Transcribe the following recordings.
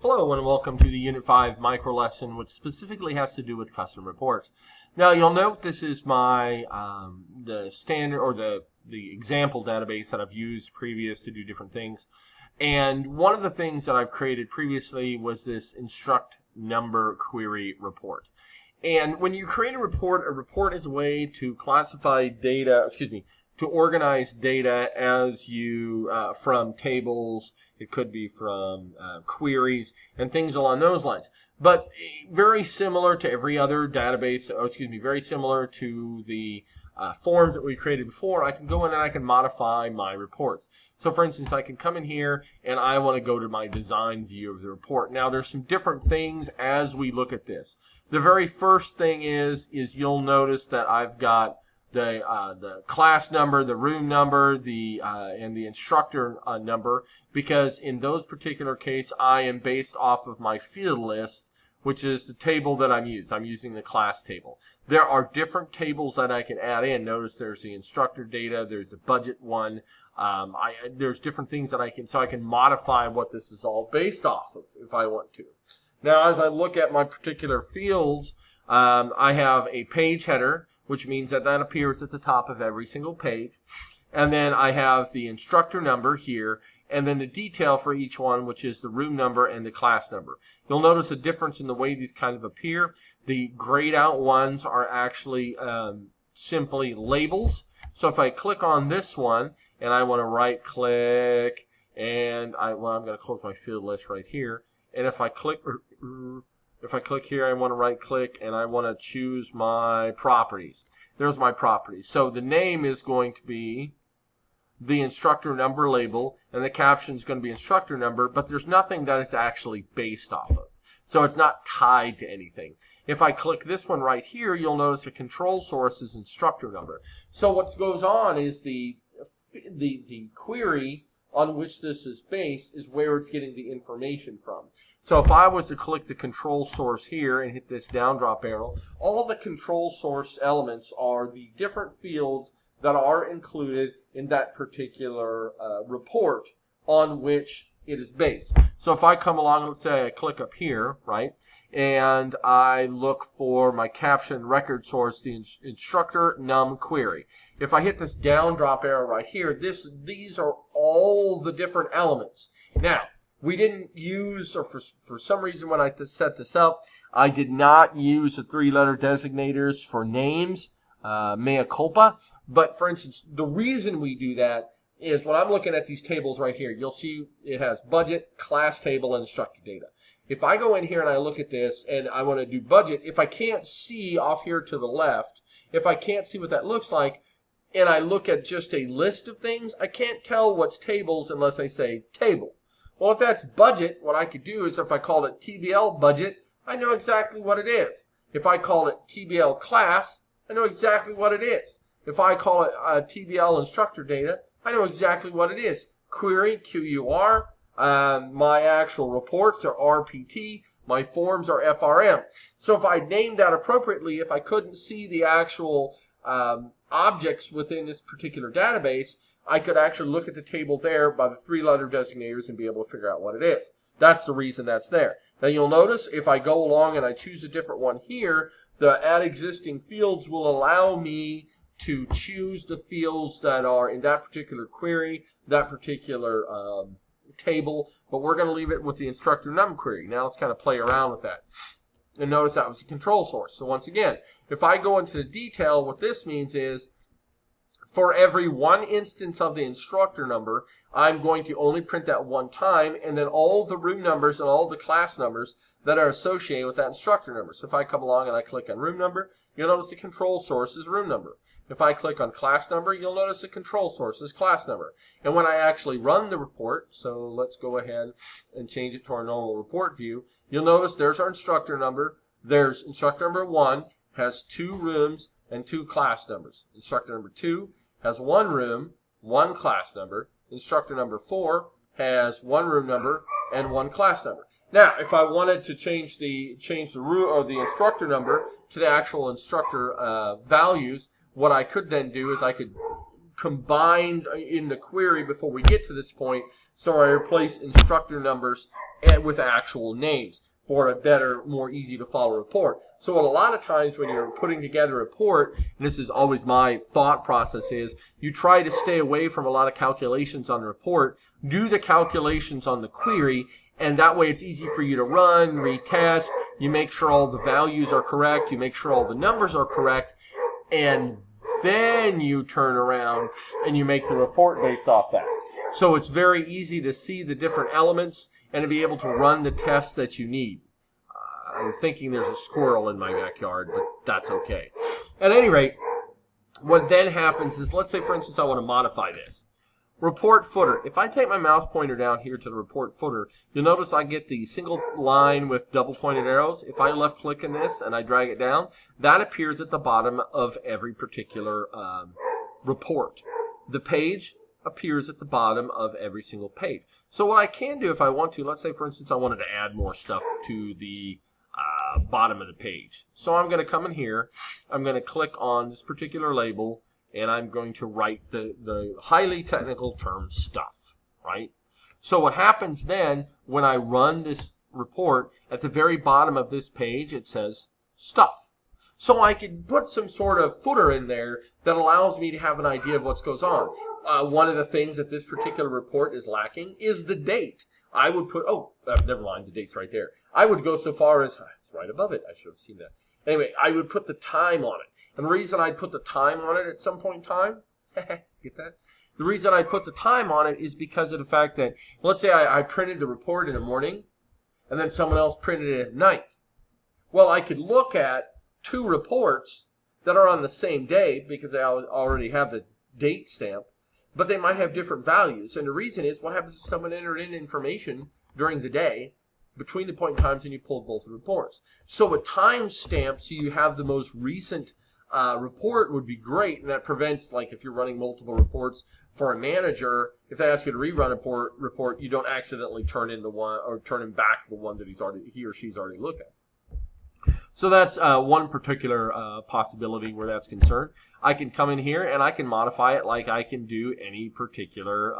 Hello and welcome to the Unit 5 micro lesson, which specifically has to do with custom reports. Now you'll note this is my the standard or the example database that I've used previous to do different things. And one of the things that I've created previously was this instruct number query report. And when you create a report is a way to classify data, to organize data as you from tables. It could be from queries and things along those lines. But very similar to every other database, very similar to the forms that we created before, I can go in and I can modify my reports. So for instance, I can come in here and I want to go to my design view of the report. Now there's some different things as we look at this. The very first thing is you'll notice that I've got the class number, the room number, and the instructor number, because in those particular case, I am based off of my field list, which is the table that I'm using. I'm using the class table. There are different tables that I can add in. Notice there's the instructor data, there's the budget one. There's different things that I can modify what this is all based off of if I want to. Now, as I look at my particular fields, I have a page header, which means that appears at the top of every single page. And then I have the instructor number here, and then the detail for each one, which is the room number and the class number. You'll notice a difference in the way these kind of appear. The grayed out ones are actually simply labels. So if I click on this one, and I want to right click, and I'm going to close my field list right here. And if I click here, I want to right click and I want to choose my properties. There's my properties. So the name is going to be the instructor number label, and the caption is going to be instructor number, but there's nothing that it's actually based off of. So it's not tied to anything. If I click this one right here, you'll notice the control source is instructor number. So what goes on is the query on which this is based is where it's getting the information from. So if I was to click the control source here and hit this down drop arrow, all the control source elements are the different fields that are included in that particular report on which it is based. So if I come along, let's say I click up here, right, and I look for my caption record source, the instructor num query. If I hit this down drop arrow right here, these are all the different elements. Now, we didn't use, or for some reason when I set this up, I did not use the three-letter designators for names, mea culpa. But for instance, the reason we do that is when I'm looking at these tables right here, you'll see it has budget, class table, and instructor data. If I go in here and I look at this and I want to do budget, if I can't see off here to the left, if I can't see what that looks like, and I look at just a list of things, I can't tell what's tables unless I say table. Well, if that's budget, what I could do is if I called it TBL budget, I know exactly what it is. If I call it TBL class, I know exactly what it is. If I call it TBL instructor data, I know exactly what it is. Query, QUR, my actual reports are RPT, my forms are FRM. So if I named that appropriately, if I couldn't see the actual objects within this particular database, I could actually look at the table there by the three-letter designators and be able to figure out what it is. That's the reason that's there. Now you'll notice if I go along and I choose a different one here, the add existing fields will allow me to choose the fields that are in that particular query, that particular table, but we're going to leave it with the instructor num query. Now let's kind of play around with that. And notice that was the control source. So once again, if I go into the detail, what this means is for every one instance of the instructor number, I'm going to only print that one time, and then all the room numbers and all the class numbers that are associated with that instructor number. So if I come along and I click on room number, you'll notice the control source is room number. If I click on class number, you'll notice the control source is class number. And when I actually run the report, so let's go ahead and change it to our normal report view, you'll notice there's our instructor number. There's instructor number 1 has 2 rooms and 2 class numbers. Instructor number 2 has 1 room, 1 class number. Instructor number 4 has 1 room number and 1 class number. Now, if I wanted to change the room or the instructor number to the actual instructor values, what I could then do is I could combined in the query before we get to this point, so I replace instructor numbers with actual names for a better, more easy to follow report. So a lot of times when you're putting together a report, and this is always my thought process, is you try to stay away from a lot of calculations on the report, do the calculations on the query, and that way it's easy for you to run, retest, you make sure all the values are correct, you make sure all the numbers are correct, and then you turn around and you make the report based off that. So it's very easy to see the different elements and to be able to run the tests that you need. I'm thinking there's a squirrel in my backyard, but that's okay. At any rate, what then happens is, let's say, for instance, I want to modify this. Report footer. If I take my mouse pointer down here to the report footer, you'll notice I get the single line with double pointed arrows. If I left click in this and I drag it down, that appears at the bottom of every particular report. The page appears at the bottom of every single page. So what I can do if I want to, let's say for instance I wanted to add more stuff to the bottom of the page. So I'm going to come in here, I'm going to click on this particular label, and I'm going to write the highly technical term stuff, right? So what happens then when I run this report, at the very bottom of this page it says stuff. So I can put some sort of footer in there that allows me to have an idea of what goes on. One of the things that this particular report is lacking is the date. I would put, never mind, the date's right there. I would go so far as, it's right above it, I should have seen that. Anyway, I would put the time on it. And the reason I'd put the time on it at some point in time, get that? The reason I put the time on it is because of the fact that, let's say I printed the report in the morning, and then someone else printed it at night. Well, I could look at two reports that are on the same day, because I already have the date stamp, but they might have different values. And the reason is, what happens if someone entered in information during the day between the point in times and you pulled both the reports? So a time stamp, so you have the most recent report, would be great, and that prevents, like if you're running multiple reports for a manager, if they ask you to rerun a report, you don't accidentally turn in the one, or turn him back the one that he or she's already looked at. So that's one particular possibility where that's concerned. I can come in here and I can modify it like I can do any particular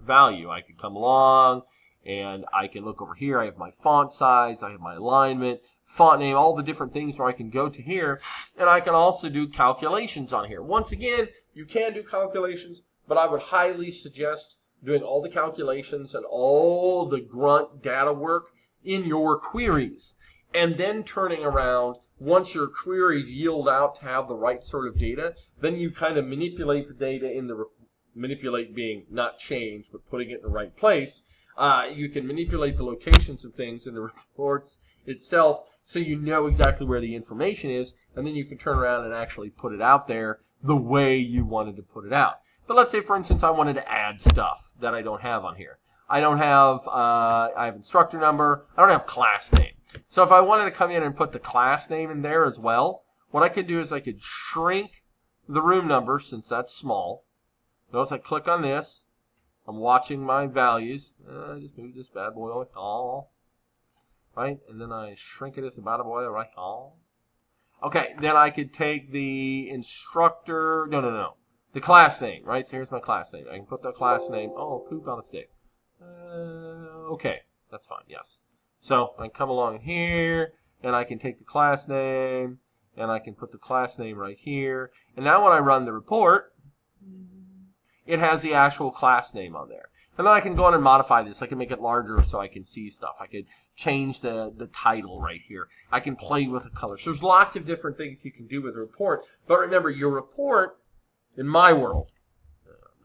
value. I can come along and I can look over here. I have my font size, I have my alignment, font name, all the different things where I can go to here, and I can also do calculations on here. Once again, you can do calculations, but I would highly suggest doing all the calculations and all the grunt data work in your queries, and then turning around, once your queries yield out to have the right sort of data, then you kind of manipulate the data in the, manipulate being not change, but putting it in the right place. You can manipulate the locations of things in the reports itself so you know exactly where the information is, and then you can turn around and actually put it out there the way you wanted to put it out. But let's say, for instance, I wanted to add stuff that I don't have on here. I have instructor number, I don't have class name. So if I wanted to come in and put the class name in there as well, what I could do is I could shrink the room number, since that's small. Notice I click on this. I'm watching my values. Just move this bad boy like all. Right? And then I shrink it as a bad boy right all. Okay, then I could take the instructor, the class name, right? So here's my class name. I can put the class name, poop on a stick. Okay, that's fine, yes. So I can come along here, and I can take the class name, and I can put the class name right here. And now when I run the report, it has the actual class name on there. And then I can go on and modify this. I can make it larger so I can see stuff. I could change the title right here. I can play with the colors. So there's lots of different things you can do with a report. But remember, your report, in my world,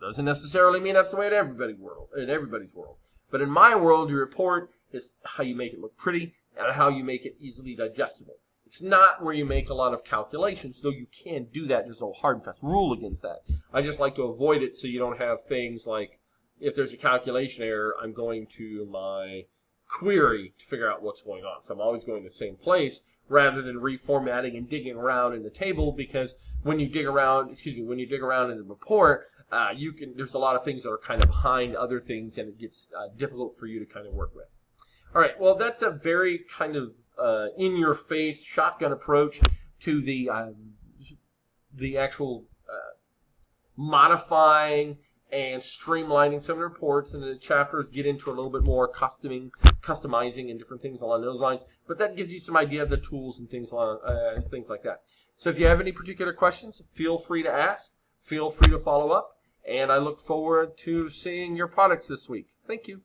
doesn't necessarily mean that's the way in everybody's world. But in my world, your report is how you make it look pretty and how you make it easily digestible. It's not where you make a lot of calculations, though you can do that. There's no hard and fast rule against that. I just like to avoid it so you don't have things like, if there's a calculation error, I'm going to my query to figure out what's going on. So I'm always going to the same place rather than reformatting and digging around in the table, because when you dig around, when you dig around in the report, there's a lot of things that are kind of behind other things, and it gets difficult for you to kind of work with. All right, well, that's a very kind of in-your-face shotgun approach to the actual modifying and streamlining some of the reports, and the chapters get into a little bit more customizing and different things along those lines. But that gives you some idea of the tools and things like that. So if you have any particular questions, feel free to ask. Feel free to follow up. And I look forward to seeing your products this week. Thank you.